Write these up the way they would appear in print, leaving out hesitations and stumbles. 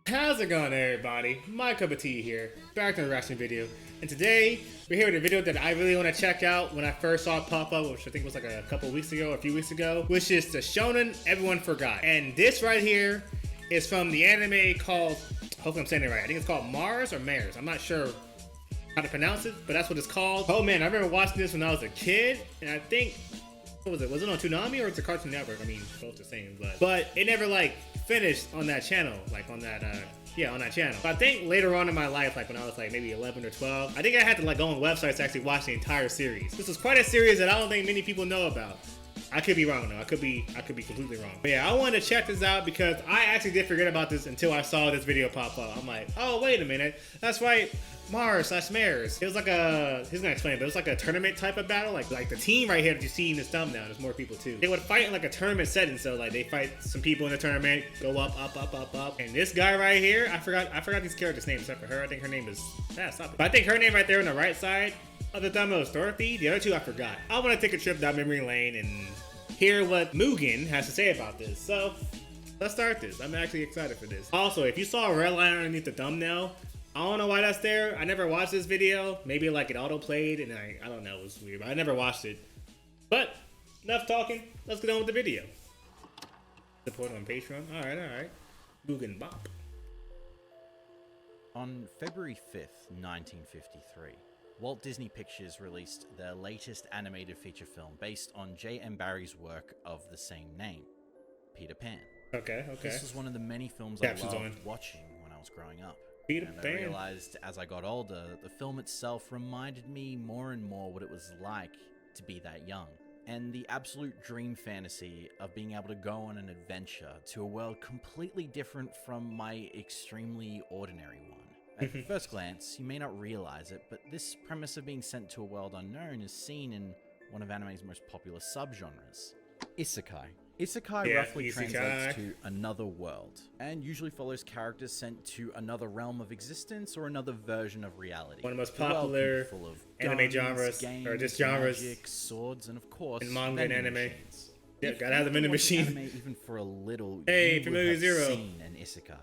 How's it going, everybody? My cup of tea here, back to the reaction video. And today, we're here with a video that I really want to check out when I first saw it pop up, which I think was like a couple weeks ago, a few weeks ago, which is the Shonen Everyone Forgot. And this right here is from the anime called, hopefully I'm saying it right, I think it's called Mars or Mares. I'm not sure how to pronounce it, but that's what it's called. Oh man, I remember watching this when I was a kid, and I think, what was it? Was it on Toonami or it's a Cartoon Network? I mean, both the same, but it never like finished on that channel, like on that on that channel. So I think later on in my life, like when I was like maybe 11 or 12, I think I had to like go on websites to actually watch the entire series. This was quite a series that I don't think many people know about. I could be wrong though. I could be completely wrong. But yeah, I wanted to check this out because I actually did forget about this until I saw this video pop up. I'm like, oh wait a minute, that's right, Mars/Mares. It was like a, he's gonna explain it, but it was like a tournament type of battle. Like the team right here that you see in this thumbnail, there's more people too. They would fight in like a tournament setting, so like they fight some people in the tournament, go up. And this guy right here, I forgot these characters' names except for her. I think her name is, stop it. But I think her name right there on the right side of the thumbnail is Dorothy. The other two I forgot. I want to take a trip down memory lane and hear what Mugen has to say about this. So let's start this. I'm actually excited for this. Also, if you saw a red line underneath the thumbnail, I don't know why that's there. I never watched this video. Maybe like it auto played and I don't know, it was weird, but I never watched it. But enough talking, let's get on with the video. Support on Patreon. Alright. Mugen Bop. On February 5th, 1953, Walt Disney Pictures released their latest animated feature film based on J.M. Barrie's work of the same name, Peter Pan. Okay. This was one of the many films I loved watching when I was growing up. Peter Pan. I realized as I got older, the film itself reminded me more and more what it was like to be that young. And the absolute dream fantasy of being able to go on an adventure to a world completely different from my extremely ordinary one. At first glance, you may not realize it, but this premise of being sent to a world unknown is seen in one of anime's most popular subgenres, Isekai. Isekai roughly translates to another world, and usually follows characters sent to another realm of existence or another version of reality. One of the most popular full of anime guns, genres, games, or just genres, magic, swords, and of course, in manga and anime. Machines. Yeah, gotta have the vending machine. Anime, even for a little, hey, you Familiar would have Zero. seen an Isekai,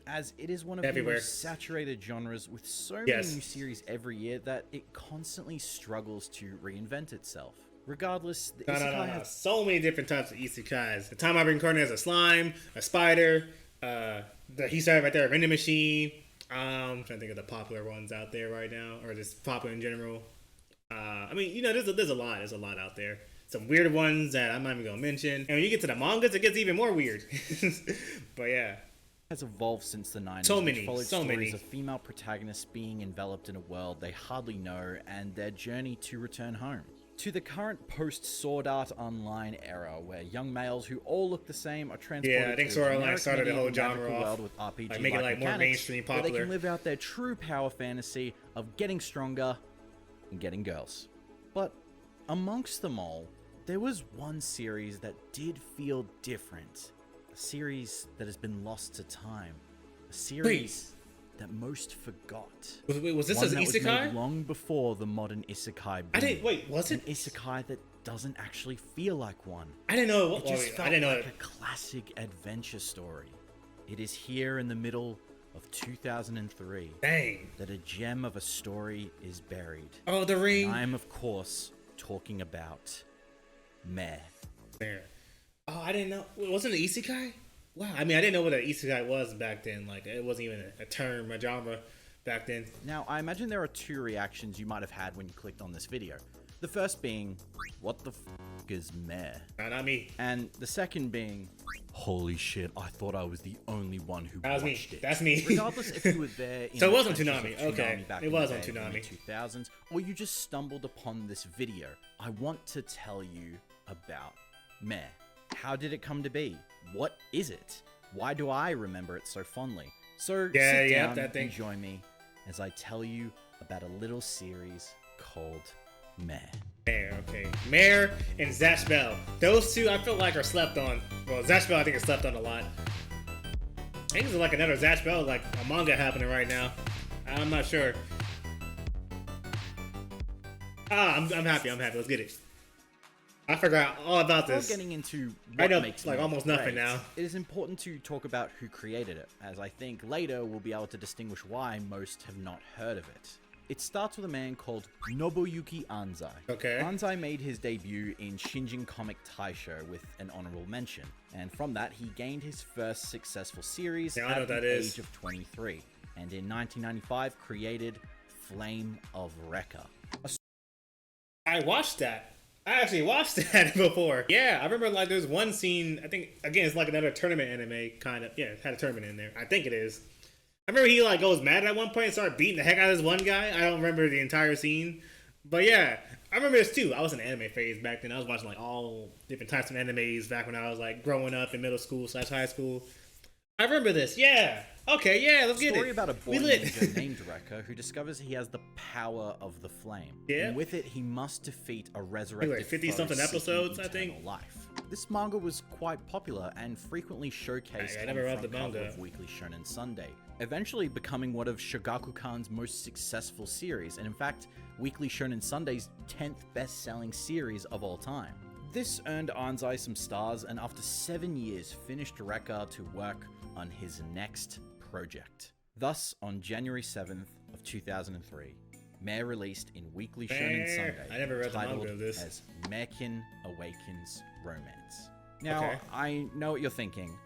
as it is one of the most saturated genres with so many new series every year that it constantly struggles to reinvent itself. Regardless, the Isekai has so many different types of isekais. The time I've been recording has a slime, a spider, he said right there, a vending machine. I'm trying to think of the popular ones out there right now, or just popular in general. I mean, you know, there's a lot out there. Some weird ones that I'm not even gonna mention. And when you get to the mangas, it gets even more weird. But yeah. Has evolved since the 90s, which followed stories of female protagonists being enveloped in a world they hardly know and their journey to return home. To the current post-Sword Art Online era, where young males who all look the same are transported I think to Sword a Art Online started the whole genre off, world with RPG like making it like more mainstream popular, where they can live out their true power fantasy of getting stronger and getting girls. But amongst them all, there was one series that did feel different. A series that has been lost to time. A series that most forgot. Wait, was this an isekai? Was made long before the modern isekai boom. Was it? An isekai that doesn't actually feel like one. I didn't know. It just felt like a classic adventure story. It is here in the middle of 2003. Dang. That a gem of a story is buried. Oh, the ring. And I am, of course, talking about Meh. Oh, I didn't know. Wasn't it isekai? Wow. I mean, I didn't know what an isekai was back then. Like, it wasn't even a term, a genre back then. Now, I imagine there are two reactions you might have had when you clicked on this video. The first being, what the f*** is Meh? Not me. And the second being, holy shit, I thought I was the only one who watched it. That's me. Regardless if you were there in so it the wasn't Toonami. Okay. Back it was in on the Toonami. 2000s, or you just stumbled upon this video. I want to tell you about Meh. How did it come to be? What is it? Why do I remember it so fondly? So sit down and join me as I tell you about a little series called Meh. Okay. Mare and Zatch Bell. Those two I feel like are slept on. Well, Zatch Bell I think is slept on a lot. I think there's like another Zatch Bell, like a manga happening right now. I'm not sure. I'm happy. Let's get it. I forgot all about Before this. getting into I what know makes like Mare almost nothing great, now. it is important to talk about who created it, as I think later we'll be able to distinguish why most have not heard of it. It starts with a man called Nobuyuki Anzai. Okay. Anzai made his debut in Shinjin Comic Taisho with an honorable mention, and from that he gained his first successful series Yeah, I know at what that the is. age of 23, and in 1995 created Flame of Rekka. I watched that. I actually watched that before. Yeah, I remember like there's one scene, I think, again, it's like another tournament anime, kind of. Yeah, it had a tournament in there. I think it is. I remember he like goes mad at one point and started beating the heck out of this one guy. I don't remember the entire scene. But yeah, I remember this too. I was in the anime phase back then. I was watching like all different types of animes back when I was like growing up in middle school / high school. I remember this. Yeah. Okay, yeah, let's get it. Story about a boy We lit. ninja named Rekka who discovers he has the power of the flame. Yeah. And with it, he must defeat a resurrected Like 50 foe something seeking episodes, I eternal think. life. This manga was quite popular and frequently showcased I never on read the the front cover manga. of Weekly Shonen Sunday, eventually becoming one of Shogakukan's most successful series, and in fact, Weekly Shonen Sunday's 10th best-selling series of all time. This earned Anzai some stars, and after 7 years, finished Rekka to work on his next project. Thus, on January 7th of 2003, Mare released in Weekly Shonen Mare. Sunday, I never read the titled manga of this. as Marekin Awakens Romance. Now, Okay. I know what you're thinking.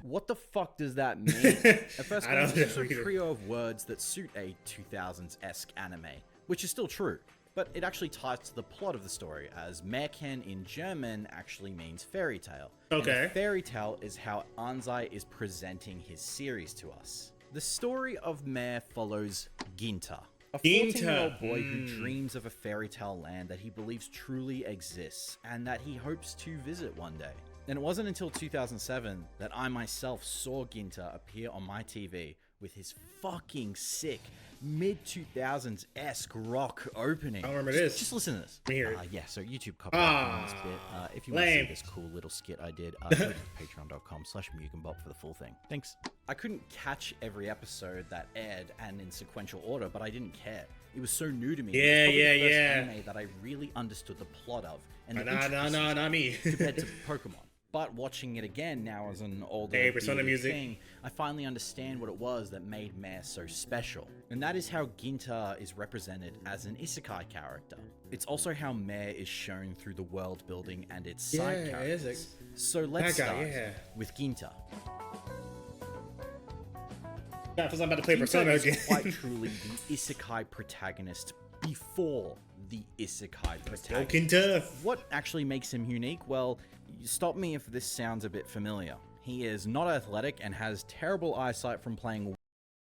What the fuck does that mean? At first I don't glance, it's know just a either. trio of words that suit a 2000s-esque anime, which is still true. But it actually ties to the plot of the story, as Märchen in German actually means fairy tale. Okay. And a fairy tale is how Anzai is presenting his series to us. The story of Mare follows Ginta, a Ginta. 14-year-old boy who dreams of a fairy tale land that he believes truly exists and that he hopes to visit one day. And it wasn't until 2007 that I myself saw Ginta appear on my TV with his fucking sick mid-2000s-esque rock opening. I don't remember this. Just listen to this. Let me hear it. Yeah, so YouTube copyright on this bit. If you want to see lame. this cool little skit I did, go to patreon.com/MyCupOfTea for the full thing. Thanks. I couldn't catch every episode that aired and in sequential order, but I didn't care. It was so new to me. Yeah, It was probably yeah, the first yeah. anime that I really understood the plot of and the Nah, intricacies not me. compared to Pokemon. But watching it again now as an older Hey, Persona bearded music. king, I finally understand what it was that made Mare so special. And that is how Ginta is represented as an isekai character. It's also how Mare is shown through the world building and its side Yeah, it is characters. So let's that guy, start yeah. with Ginta. I feel like I'm about to play Ginta Persona is again. quite truly the isekai protagonist before the isekai protagonist. Kinta. What actually makes him unique? Well, stop me if this sounds a bit familiar. He is not athletic and has terrible eyesight from playing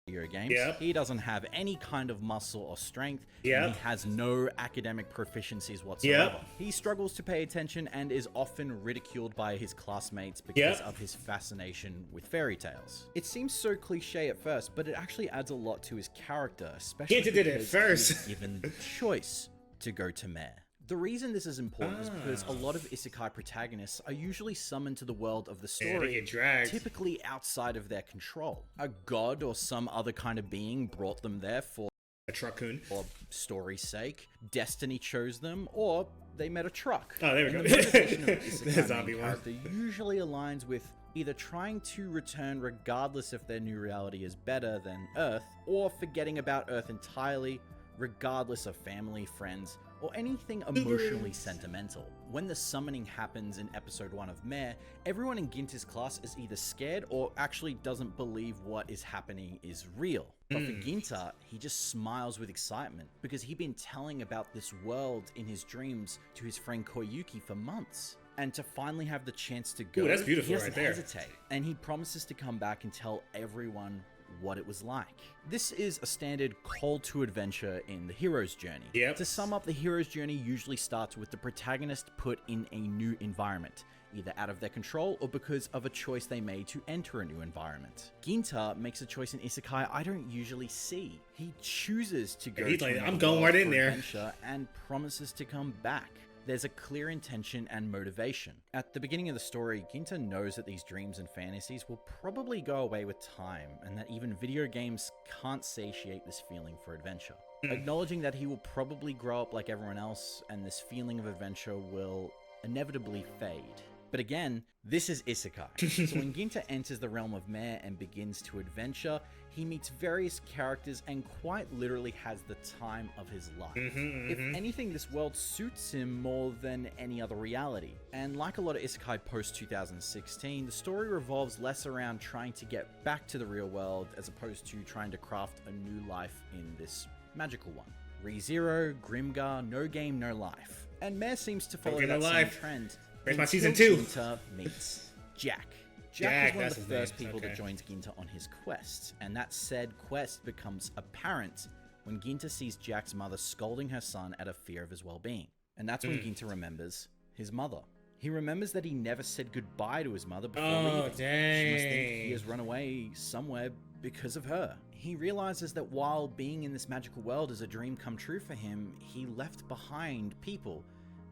video games. Yep. He doesn't have any kind of muscle or strength. Yep. And he has no academic proficiencies whatsoever. He struggles to pay attention and is often ridiculed by his classmates because Yep. of his fascination with fairy tales. It seems so cliche at first, but it actually adds a lot to his character, especially Ginta did it because first. he is given the choice to go to Mare. The reason this is important is because a lot of isekai protagonists are usually summoned to the world of the Yeah, they story, get dragged. typically outside of their control. A god or some other kind of being brought them there for A truck-kun. story's sake, destiny chose them, or they met a truck. Oh, there we And go. The motivation of The isekai zombie main one. character usually aligns with either trying to return regardless if their new reality is better than Earth, or forgetting about Earth entirely regardless of family, friends, or anything emotionally sentimental. When the summoning happens in episode 1 of Mare, everyone in Ginta's class is either scared or actually doesn't believe what is happening is real. But for Ginta, he just smiles with excitement because he'd been telling about this world in his dreams to his friend Koyuki for months. And to finally have the chance to go, Ooh, that's beautiful he doesn't right there. hesitate. And he promises to come back and tell everyone what it was like. This is a standard call to adventure in the hero's journey. Yep. To sum up, the hero's journey usually starts with the protagonist put in a new environment, either out of their control or because of a choice they made to enter a new environment. Ginta makes a choice in isekai I don't usually see. He chooses to go He's to like, another I'm going world right in for there. adventure and promises to come back. There's a clear intention and motivation. At the beginning of the story, Ginta knows that these dreams and fantasies will probably go away with time, and that even video games can't satiate this feeling for adventure. Acknowledging that he will probably grow up like everyone else, and this feeling of adventure will inevitably fade. But again, this is isekai. So when Ginta enters the realm of Mare and begins to adventure, he meets various characters and quite literally has the time of his life. If anything, this world suits him more than any other reality. And like a lot of isekai post-2016, the story revolves less around trying to get back to the real world as opposed to trying to craft a new life in this magical one. ReZero, Grimgar, no game, no life. And Mare seems to follow that same trend. Where's my season 2? Ginta meets Jack. Jack is one of the first people that joins Ginta on his quest, and that said quest becomes apparent when Ginta sees Jack's mother scolding her son out of fear of his well-being. And that's when Ginta remembers his mother. He remembers that he never said goodbye to his mother before leaving. She must think he has run away somewhere because of her. He realizes that while being in this magical world is a dream come true for him, he left behind people,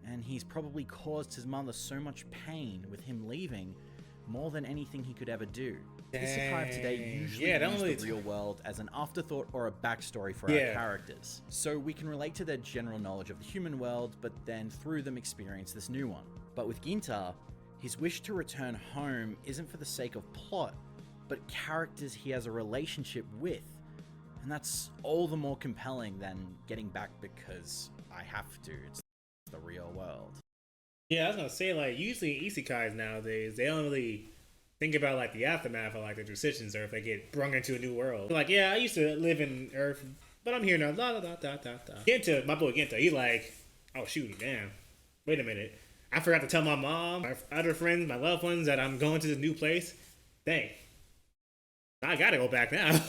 and he's probably caused his mother so much pain with him leaving more than anything he could ever do. Isekai of today usually use the real world as an afterthought or a backstory for our characters, so we can relate to their general knowledge of the human world, but then through them experience this new one. But with Ginta, his wish to return home isn't for the sake of plot, but characters he has a relationship with, and that's all the more compelling than getting back because I have to. It's the real world. Yeah, I was gonna say, like, usually isekais nowadays, they don't really think about, like, the aftermath of, like, their decisions or if they get brung into a new world. Like, yeah, I used to live in Earth, but I'm here now. La, la, la, da, da, da. Ginta, my boy Ginta, he like, oh, shoot, damn. Wait a minute. I forgot to tell my mom, my other friends, my loved ones that I'm going to this new place. Dang. I gotta go back now.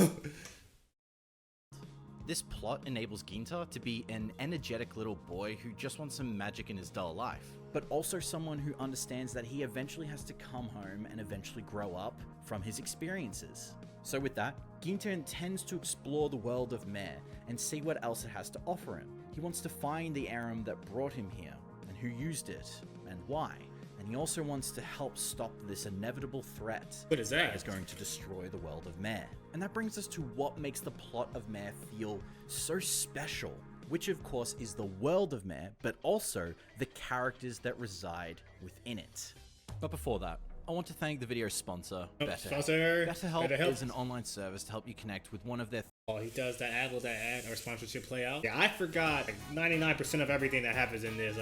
This plot enables Ginta to be an energetic little boy who just wants some magic in his dull life, but also someone who understands that he eventually has to come home and eventually grow up from his experiences. So with that, Ginta intends to explore the world of Mare and see what else it has to offer him. He wants to find the Aram that brought him here, and who used it, and why. And he also wants to help stop this inevitable threat What is that? is going to destroy the world of Mare. And that brings us to what makes the plot of Mare feel so special, which of course is the world of Mare, but also the characters that reside within it. But before that, I want to thank the video sponsor, BetterHelp. BetterHelp is an online service to help you connect with one of their... Oh, he does that ad, will that ad or sponsorship play out? Yeah, I forgot like 99% of everything that happens in this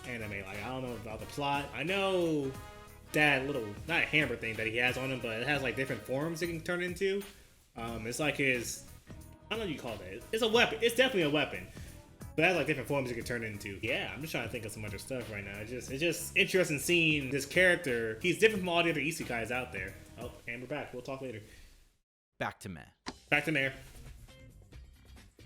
anime. Like, I don't know about the plot. I know that little, not a hammer thing that he has on him, but it has like different forms it can turn into. It's like his, I don't know what you call that. It's a weapon. It's definitely a weapon. But it has like different forms it can turn into. Yeah, I'm just trying to think of some other stuff right now. It's just interesting seeing this character. He's different from all the other isekais out there. Oh, and we're back. We'll talk later. Back to Mare. Back to Mare.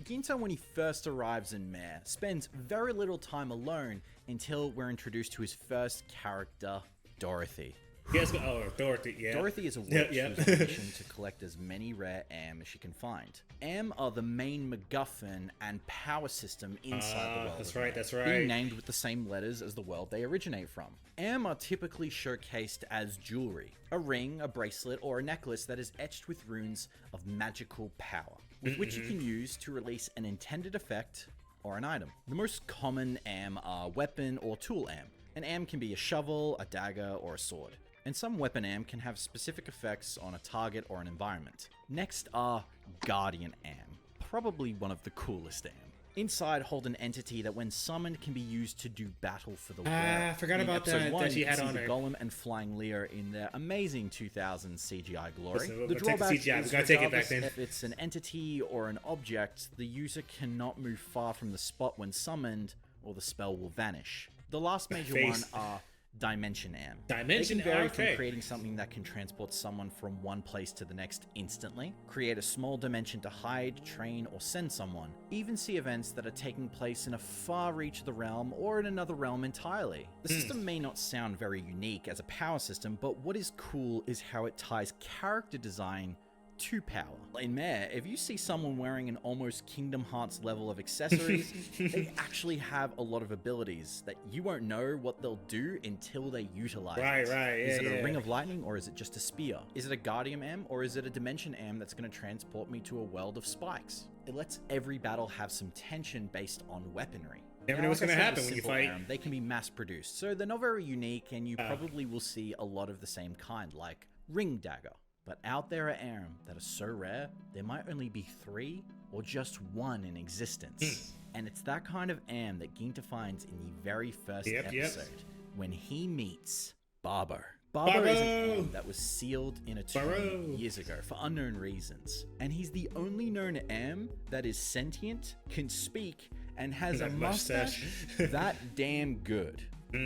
Ginta, when he first arrives in Mare, spends very little time alone until we're introduced to his first character, Dorothy. Yes, oh, Dorothy, yeah. Dorothy is a witch who's on a mission to collect as many rare Am as she can find. Am are the main MacGuffin and power system inside the world. That's right, that's right. Being named with the same letters as the world they originate from. Am are typically showcased as jewelry, a ring, a bracelet, or a necklace that is etched with runes of magical power, with which you can use to release an intended effect or an item. The most common Am are weapon or tool Am. An Am can be a shovel, a dagger, or a sword. And some weapon Am can have specific effects on a target or an environment. Next are Guardian Am, probably one of the coolest Am. Inside hold an entity that when summoned can be used to do battle for the world. I forgot about that she had on the her. Golem and Flying Lear in their amazing 2000 CGI glory. Listen, the drawback CGI. is We gotta take it back then. if it's an entity or an object, the user cannot move far from the spot when summoned or the spell will vanish. The last major one are Dimension Am. Dimension, they can vary okay. from creating something that can transport someone from one place to the next instantly, create a small dimension to hide, train, or send someone, even see events that are taking place in a far reach of the realm or in another realm entirely. The system may not sound very unique as a power system, but what is cool is how it ties character design to power. In Mare, if you see someone wearing an almost Kingdom Hearts level of accessories, they actually have a lot of abilities that you won't know what they'll do until they utilize it. Right, Is it a Ring of Lightning or is it just a spear? Is it a Guardian Am or is it a Dimension Am that's going to transport me to a world of spikes? It lets every battle have some tension based on weaponry. Never Now, know what's like I gonna said, happen with when you simple fight. Aram, they can be mass produced, so they're not very unique, and you probably will see a lot of the same kind, like Ring Dagger. But out there are Aram that are so rare, there might only be 3 or just 1 in existence. And it's that kind of Am that Ginta finds in the very first episode when he meets Barbo. Barbo is an Am that was sealed in a tomb years ago for unknown reasons. And he's the only known Am that is sentient, can speak, and has a mustache that damn good.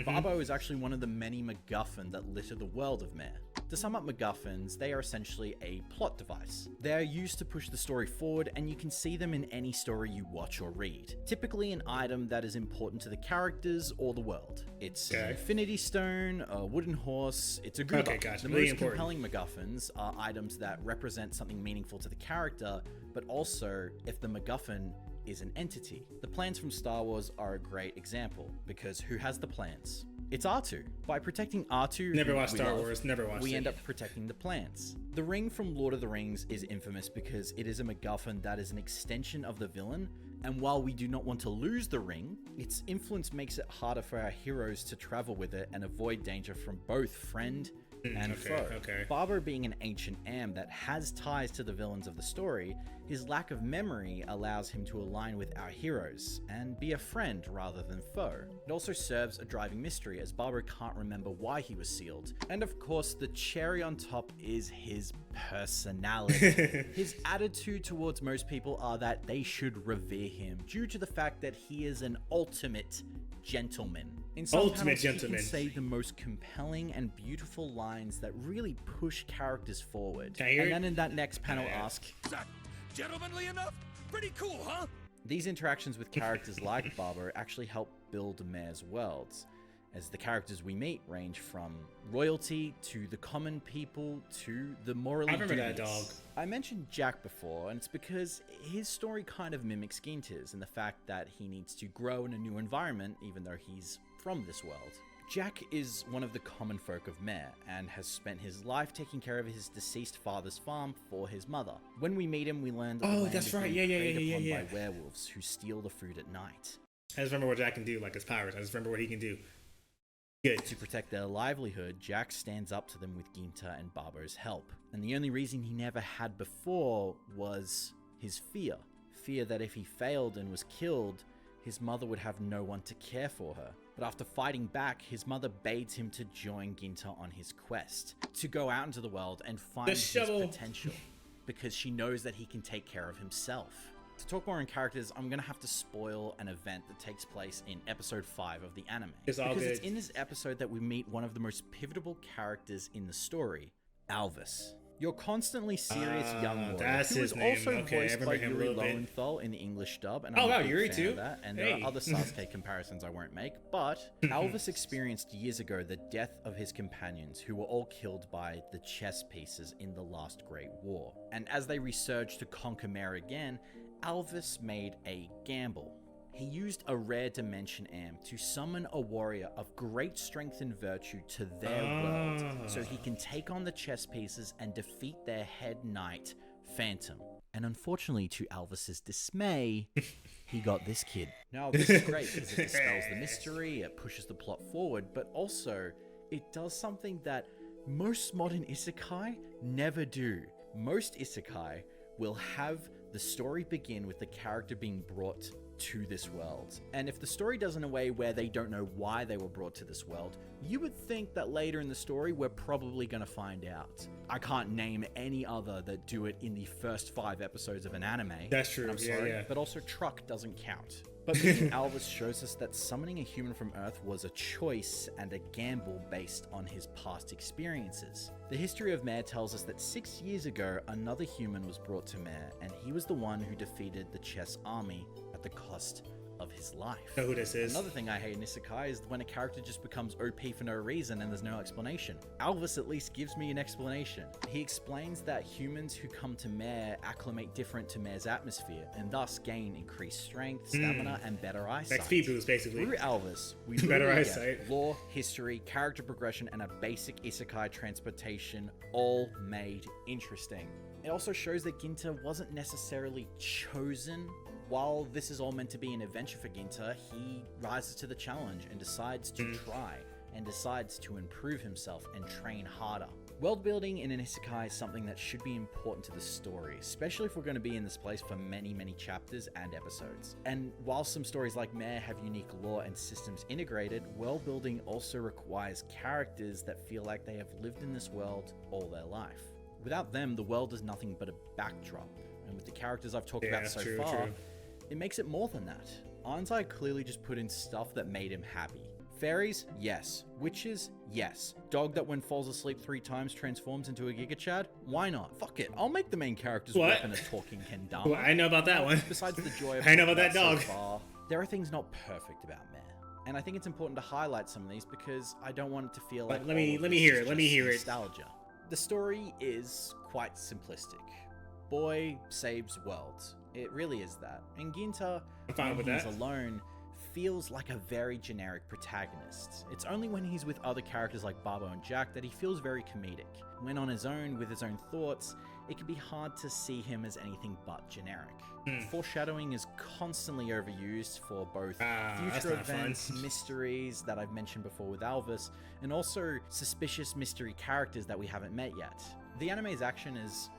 Barbo is actually one of the many MacGuffin that litter the world of Mare. To sum up MacGuffins, they are essentially a plot device. They are used to push the story forward, and you can see them in any story you watch or read. Typically an item that is important to the characters or the world. It's an Infinity Stone, a wooden horse, it's a goober. The most compelling MacGuffins are items that represent something meaningful to the character, but also if the MacGuffin is an entity. The plans from Star Wars are a great example, because who has the plans? It's R2. By protecting R2, never watched Star Wars, never watched we it. end up protecting the plans. The ring from Lord of the Rings is infamous because it is a MacGuffin that is an extension of the villain, and while we do not want to lose the ring, its influence makes it harder for our heroes to travel with it and avoid danger from both friend and foe. Barbo being an ancient Am that has ties to the villains of the story, his lack of memory allows him to align with our heroes and be a friend rather than foe. It also serves a driving mystery as Barbo can't remember why he was sealed. And of course, the cherry on top is his personality. His attitude towards most people are that they should revere him due to the fact that he is an ultimate gentleman. In some panels, he can say the most compelling and beautiful lines that really push characters forward. And then in that next panel ask, "Is that gentlemanly enough? Pretty cool, huh?" These interactions with characters like Barbo actually help build Mare's worlds, as the characters we meet range from royalty to the common people to the morally dubious. I remember that dog. I mentioned Jack before, and it's because his story kind of mimics Ginta's in the fact that he needs to grow in a new environment even though he's from this world. Jack is one of the common folk of Mare and has spent his life taking care of his deceased father's farm for his mother. When we meet him, we learn that the land is being preyed upon by werewolves who steal the food at night. I just remember what Jack can do, like his powers. I just remember what he can do. Good. To protect their livelihood, Jack stands up to them with Ginta and Barbo's help. And the only reason he never had before was his fear. Fear that if he failed and was killed, his mother would have no one to care for her. But after fighting back, his mother begs him to join Ginta on his quest, to go out into the world and find his potential, because she knows that he can take care of himself. To talk more on characters, I'm going to have to spoil an event that takes place in episode 5 of the anime. It's in this episode that we meet one of the most pivotal characters in the story, Alvis. Your constantly serious young warrior, who is also voiced by Yuri Lowenthal in the English dub, and I'm a big fan of that, and there are other Sasuke comparisons I won't make, but Alvis experienced years ago the death of his companions, who were all killed by the chess pieces in the last Great War. And as they resurged to conquer Mare again, Alvis made a gamble. He used a rare dimension Am to summon a warrior of great strength and virtue to their world, so he can take on the chess pieces and defeat their head knight, Phantom. And unfortunately, to Alvis's dismay, he got this kid. Now, this is great because it dispels the mystery, it pushes the plot forward, but also it does something that most modern isekai never do. Most isekai will have the story begin with the character being brought to this world. And if the story does in a way where they don't know why they were brought to this world, you would think that later in the story we're probably going to find out. I can't name any other that do it in the first 5 episodes of an anime. That's true. I'm sorry, but also Truck doesn't count. But meeting Alvis shows us that summoning a human from Earth was a choice and a gamble based on his past experiences. The history of Mare tells us that 6 years ago, another human was brought to Mare, and he was the one who defeated the chess army at the cost of his life. Know who this is? Another thing I hate in isekai is when a character just becomes OP for no reason and there's no explanation. Alvis at least gives me an explanation. He explains that humans who come to Mare acclimate different to Mare's atmosphere and thus gain increased strength, stamina, and better eyesight. XP boost, basically. Through Alvis, we better eyesight, get lore, history, character progression, and a basic isekai transportation, all made interesting. It also shows that Ginta wasn't necessarily chosen while this is all meant to be an adventure for Ginta, he rises to the challenge and decides to try, and decides to improve himself and train harder. World building in an isekai is something that should be important to the story, especially if we're going to be in this place for many, many chapters and episodes. And while some stories like Mare have unique lore and systems integrated, world building also requires characters that feel like they have lived in this world all their life. Without them, the world is nothing but a backdrop. And with the characters I've talked about so far, it makes it more than that. Anzai clearly just put in stuff that made him happy. Fairies? Yes. Witches? Yes. Dog that when falls asleep 3 times transforms into a Giga Chad? Why not? Fuck it. I'll make the main character's weapon a talking kendama. Well, I know about that one. Besides the joy of I know about that dog. So far, there are things not perfect about Mare. And I think it's important to highlight some of these because I don't want it to feel like let me hear it. Let me hear it. Nostalgia. The story is quite simplistic. Boy saves world. It really is that. And Ginta, when he's alone, feels like a very generic protagonist. It's only when he's with other characters like Babo and Jack that he feels very comedic. When on his own, with his own thoughts, it can be hard to see him as anything but generic. Foreshadowing is constantly overused for both future events, mysteries that I've mentioned before with Alvis, and also suspicious mystery characters that we haven't met yet. The anime's action is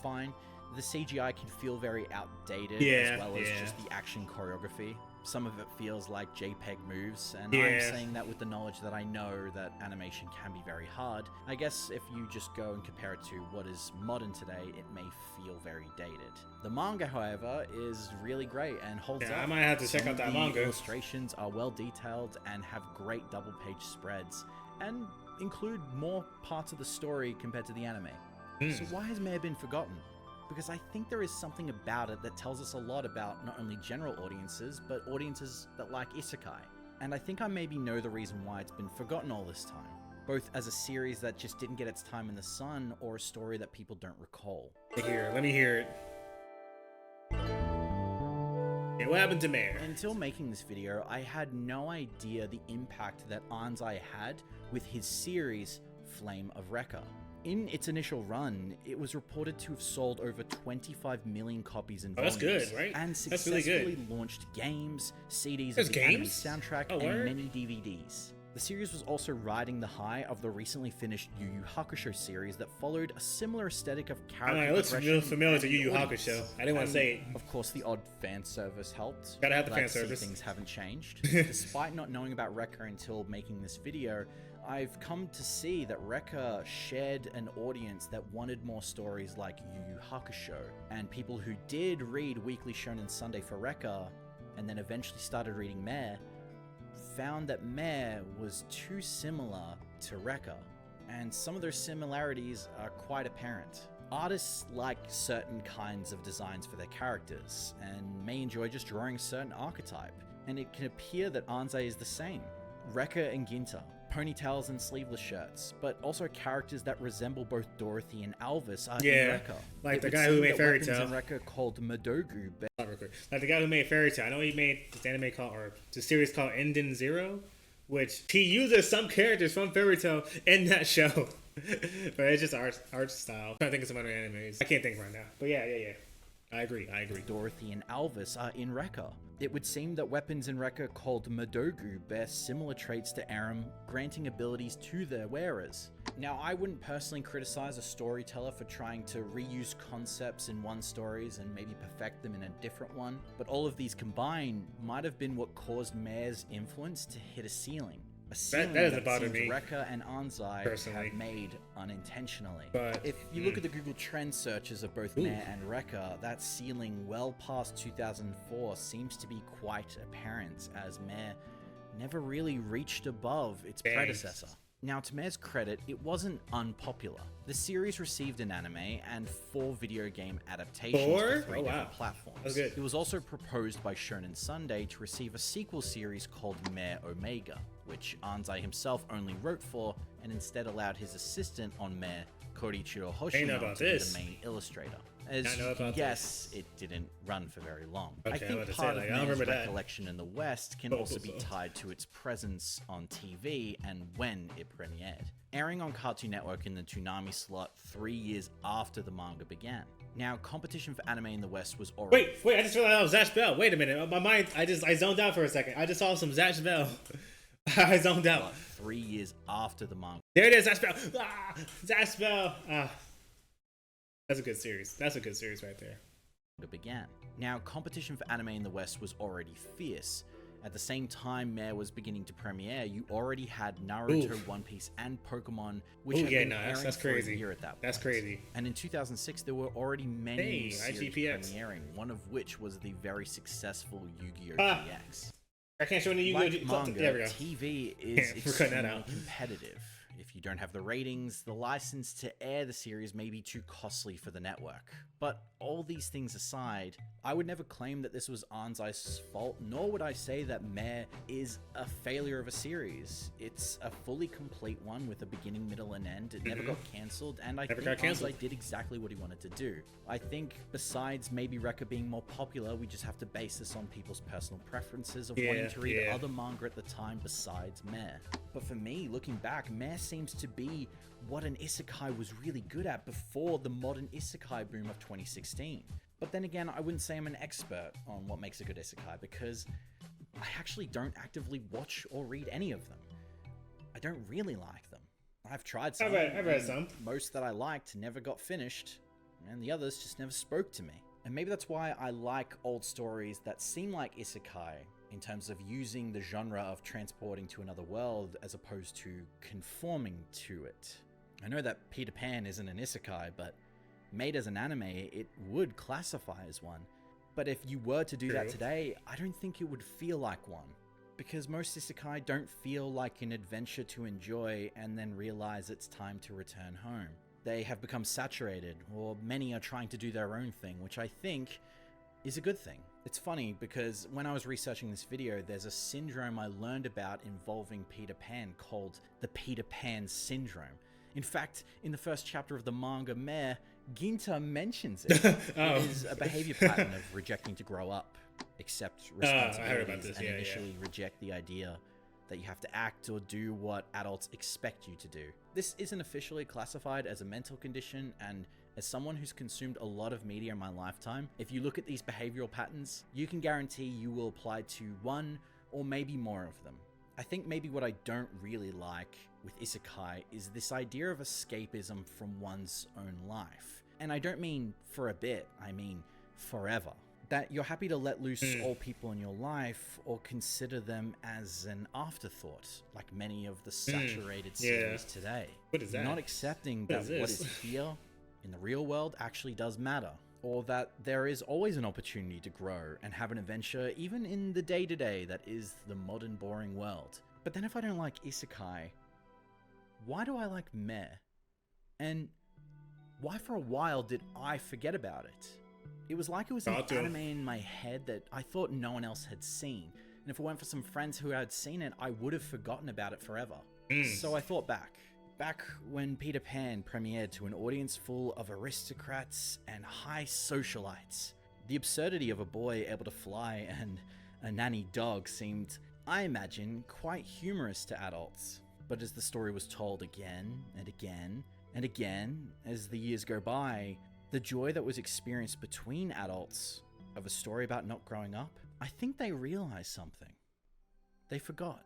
fine. The CGI can feel very outdated, as well as just the action choreography. Some of it feels like JPEG moves, and I'm saying that with the knowledge that I know that animation can be very hard. I guess if you just go and compare it to what is modern today, it may feel very dated. The manga, however, is really great and holds up. I might have to check out that manga. The illustrations are well detailed and have great double-page spreads, and include more parts of the story compared to the anime. So why has Mare been forgotten? Because I think there is something about it that tells us a lot about not only general audiences, but audiences that like isekai. And I think I maybe know the reason why it's been forgotten all this time, both as a series that just didn't get its time in the sun, or a story that people don't recall. Let me hear it. Okay, what happened to Mare? Until making this video, I had no idea the impact that Anzai had with his series, Flame of Recca. In its initial run, it was reported to have sold over 25 million copies in volumes. That's good, right? And successfully launched games, CDs of the anime soundtrack, and many DVDs. The series was also riding the high of the recently finished Yu Yu Hakusho series that followed a similar aesthetic of character progression. It looks familiar to Yu Yu Hakusho. I didn't want to say it. Of course, the odd fan service helped. Gotta have the fan service. Things haven't changed. Despite not knowing about Recca until making this video, I've come to see that Recca shared an audience that wanted more stories like Yu Yu Hakusho, and people who did read Weekly Shonen Sunday for Recca, and then eventually started reading Mare, found that Mare was too similar to Recca, and some of those similarities are quite apparent. Artists like certain kinds of designs for their characters, and may enjoy just drawing a certain archetype, and it can appear that Anzai is the same. Recca and Ginta, ponytails and sleeveless shirts, but also characters that resemble both Dorothy and Alvis are in Recca. Like the guy who made Fairy Tail. In Recca called Madogu. Like the guy who made Fairy Tail. I know he made this anime called, or this series called Enden Zero, which he uses some characters from Fairy Tail in that show. But it's just art style. I'm trying to think of some other animes. I can't think right now. But yeah. I agree. Dorothy and Alvis are in Recca. It would seem that weapons in Recca called Madogu bear similar traits to Aram, granting abilities to their wearers. Now, I wouldn't personally criticize a storyteller for trying to reuse concepts in one stories and maybe perfect them in a different one, but all of these combined might have been what caused Mare's influence to hit a ceiling. That doesn't bother me. Recca and Anzai have made unintentionally. But if you look at the Google Trend searches of both Mare and Recca, that ceiling well past 2004 seems to be quite apparent, as Mare never really reached above its predecessor. Now, to Mare's credit, it wasn't unpopular. The series received an anime and 4 video game adaptations for 3 different platforms. It was also proposed by Shonen Sunday to receive a sequel series called Mare Omega, which Anzai himself only wrote for, and instead allowed his assistant on Mare, Korichiro Hoshino, to be the main illustrator. As you can guess, it didn't run for very long. I think part of Mare's recollection in the West can also be tied to its presence on TV and when it premiered, airing on Cartoon Network in the Toonami slot 3 years after the manga began. Now, competition for anime in the West was already... Wait, I just realized that was Zash Bell. Wait a minute, my mind, I zoned out for a second. I just saw some Zash Bell. I zoned out. But 3 years after the manga. There it is, Zash Bell. Ah, Zash Bell. Ah. That's a good series. That's a good series right there. Began. Now, competition for anime in the West was already fierce. At the same time Mare was beginning to premiere, you already had Naruto, Oof. One Piece, and Pokemon, which had been airing that's for a crazy. year at that point. That's crazy. And in 2006, there were already many Hey, new series IGPX. premiering, one of which was the very successful Yu-Gi-Oh! Ah. GX. I can't show any Like Yu-Gi-Oh! manga, There we go. TV is We're cutting that extremely out. competitive. If you don't have the ratings, the license to air the series may be too costly for the network. But all these things aside, I would never claim that this was Anzai's fault, nor would I say that Mare is a failure of a series. It's a fully complete one with a beginning, middle, and end. It never got cancelled, and I Never think got cancelled. Anzai did exactly what he wanted to do. I think besides maybe Rekka being more popular, we just have to base this on people's personal preferences of wanting to read other manga at the time besides Mare. But for me, looking back, Mare seems to be what an isekai was really good at before the modern isekai boom of 2016. But then again, I wouldn't say I'm an expert on what makes a good isekai because I actually don't actively watch or read any of them. I don't really like them. I've tried some. I've read some. Most that I liked never got finished, and the others just never spoke to me. And maybe that's why I like old stories that seem like isekai in terms of using the genre of transporting to another world as opposed to conforming to it. I know that Peter Pan isn't an isekai, but made as an anime, it would classify as one. But if you were to do that today, I don't think it would feel like one. Because most isekai don't feel like an adventure to enjoy and then realize it's time to return home. They have become saturated, or many are trying to do their own thing, which I think is a good thing. It's funny because when I was researching this video, there's a syndrome I learned about involving Peter Pan called the Peter Pan syndrome. In fact, in the first chapter of the manga Mare, Ginta mentions it. It is a behavior pattern of rejecting to grow up, accept responsibilities, and initially reject the idea that you have to act or do what adults expect you to do. This isn't officially classified as a mental condition, and as someone who's consumed a lot of media in my lifetime, if you look at these behavioral patterns, you can guarantee you will apply to one or maybe more of them. I think maybe what I don't really like with isekai is this idea of escapism from one's own life. And I don't mean for a bit, I mean forever. That you're happy to let loose all people in your life or consider them as an afterthought, like many of the saturated series today. What is that? Not accepting that what is here in the real world actually does matter, or that there is always an opportunity to grow and have an adventure even in the day-to-day that is the modern boring world. But then if I don't like isekai, why do I like Mare? And why for a while did I forget about it? It was like it was an anime in my head that I thought no one else had seen, and if it weren't for some friends who had seen it, I would have forgotten about it forever. So I thought back when Peter Pan premiered to an audience full of aristocrats and high socialites. The absurdity of a boy able to fly and a nanny dog seemed, I imagine, quite humorous to adults. But as the story was told again and again and again as the years go by, the joy that was experienced between adults of a story about not growing up, I think they realized something. They forgot.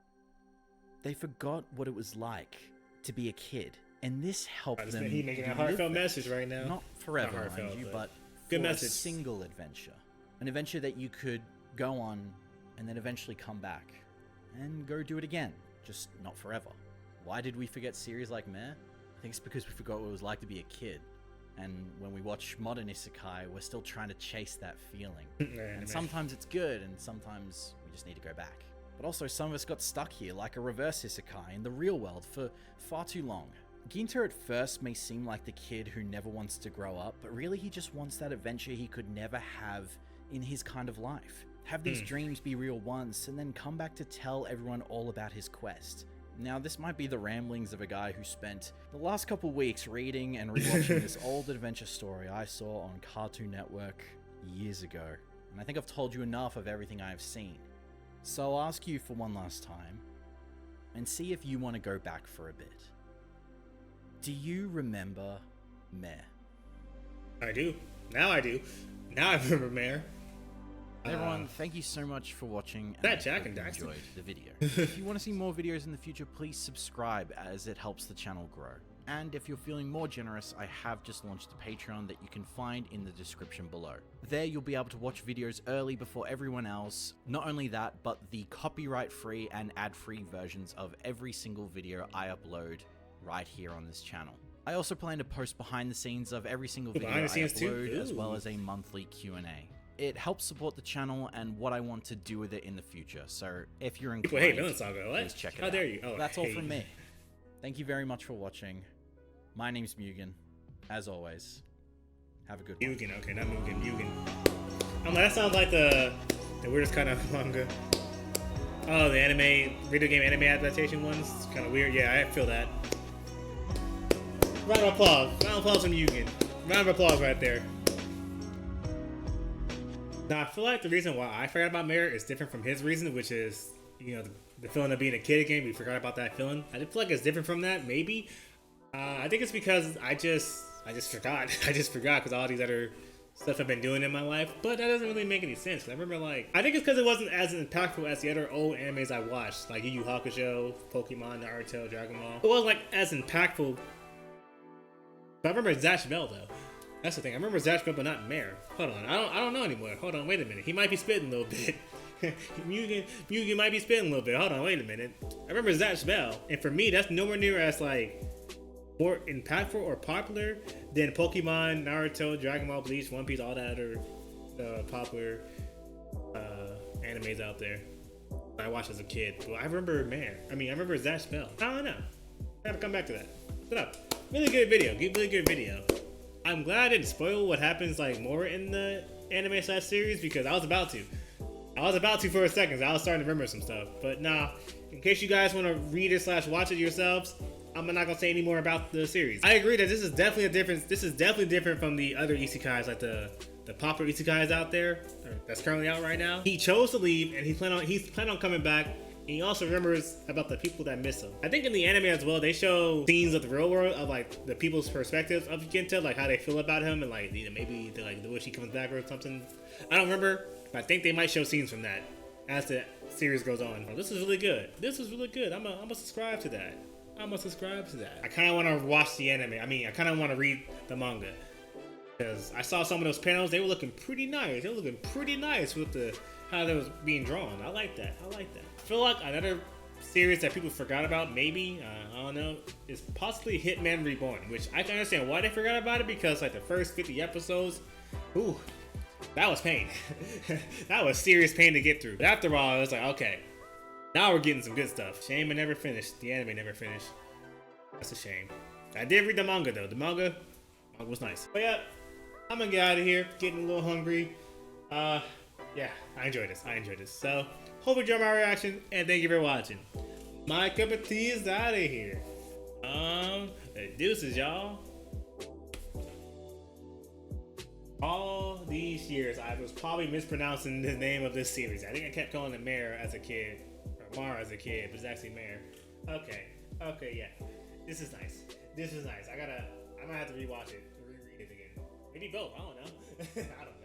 They forgot what it was like to be a kid, and this helped them. He's making a heartfelt message right now. Not forever, mind you, but good for message. A single adventure. An adventure that you could go on and then eventually come back and go do it again, just not forever. Why did we forget series like Mare? I think it's because we forgot what it was like to be a kid. And when we watch modern isekai, we're still trying to chase that feeling. And sometimes it's good, and sometimes we just need to go back. But also, some of us got stuck here, like a reverse isekai in the real world for far too long. Ginta at first may seem like the kid who never wants to grow up, but really he just wants that adventure he could never have in his kind of life. Have these dreams be real once, and then come back to tell everyone all about his quest. Now, this might be the ramblings of a guy who spent the last couple weeks reading and rewatching this old adventure story I saw on Cartoon Network years ago. And I think I've told you enough of everything I've seen. So I'll ask you for one last time, and see if you want to go back for a bit. Do you remember Mare? I do. Now I do. Now I remember Mare. Hey everyone, thank you so much for watching. That I Jack hope and you Daxter. enjoyed the video. If you want to see more videos in the future, please subscribe as it helps the channel grow. And if you're feeling more generous, I have just launched a Patreon that you can find in the description below. There you'll be able to watch videos early before everyone else. Not only that, but the copyright-free and ad-free versions of every single video I upload right here on this channel. I also plan to post behind the scenes of every single video I upload, as well as a monthly Q&A. It helps support the channel and what I want to do with it in the future. So if you're inclined, Hey, Villain Saga, what? please check it out. How dare you? Oh, that's all from me. Thank you very much for watching. My name's Mugen. As always, have a good one. Mugen, okay, not Mugen, Mugen. I'm like, that sounds like the weirdest kind of manga. Oh, the video game anime adaptation ones. It's kind of weird. Yeah, I feel that. Round of applause. Round of applause from Mugen. Round of applause right there. Now, I feel like the reason why I forgot about Mare is different from his reason, which is, you know, the feeling of being a kid again. We forgot about that feeling. I feel like it's different from that, maybe. I think it's because I just forgot. I just forgot because all these other stuff I've been doing in my life. But that doesn't really make any sense. I remember, like, I think it's because it wasn't as impactful as the other old animes I watched, like Yu Yu Hakusho, Pokemon, Naruto, Dragon Ball. It wasn't like as impactful. But I remember Zatch Bell though. That's the thing. I remember Zatch Bell, but not Mare. Hold on. I don't know anymore. Hold on. Wait a minute. He might be spitting a little bit. Mugen might be spitting a little bit. Hold on. Wait a minute. I remember Zatch Bell, and for me, that's nowhere near as like more impactful or popular than Pokemon, Naruto, Dragon Ball, Bleach, One Piece, all that other popular animes out there I watched as a kid. Well, I remember Mare. I remember Zatch Bell. I don't know. I gotta come back to that. Shut up. Really good video. Really good video. I'm glad I didn't spoil what happens like more in the anime / series because I was about to. For a second. I was starting to remember some stuff. But nah, in case you guys want to read it / watch it yourselves, I'm not gonna say any more about the series. I agree that this is definitely a difference. This is definitely different from the other isekais, like the popular isekais out there that's currently out right now. He chose to leave, and he's planning on coming back. And he also remembers about the people that miss him. I think in the anime as well, they show scenes of the real world of like the people's perspectives of Genta, like how they feel about him, and like maybe they like the wish he comes back or something. I don't remember, but I think they might show scenes from that as the series goes on. Oh, this is really good. This is really good. I'm gonna subscribe to that. I kind of want to watch the anime. I kind of want to read the manga because I saw some of those panels. They were looking pretty nice. With how they was being drawn. I like that. I feel like another series that people forgot about, maybe, I don't know, is possibly Hitman Reborn, which I can understand why they forgot about it because like the first 50 episodes, ooh, that was pain. That was serious pain to get through. But after all, I was like, okay, now we're getting some good stuff. Shame it never finished. The anime never finished. That's a shame. I did read the manga though. The manga was nice. But yeah, I'm gonna get out of here. Getting a little hungry. Yeah, I enjoyed this. So, hope you enjoyed my reaction, and thank you for watching. My cup of tea is out of here. Deuces, y'all. All these years, I was probably mispronouncing the name of this series. I think I kept calling it Mare as a kid, or Mara as a kid, but it's actually Mare. Okay, yeah. This is nice. I might have to rewatch it, reread it again. Maybe both. I don't know. I don't know.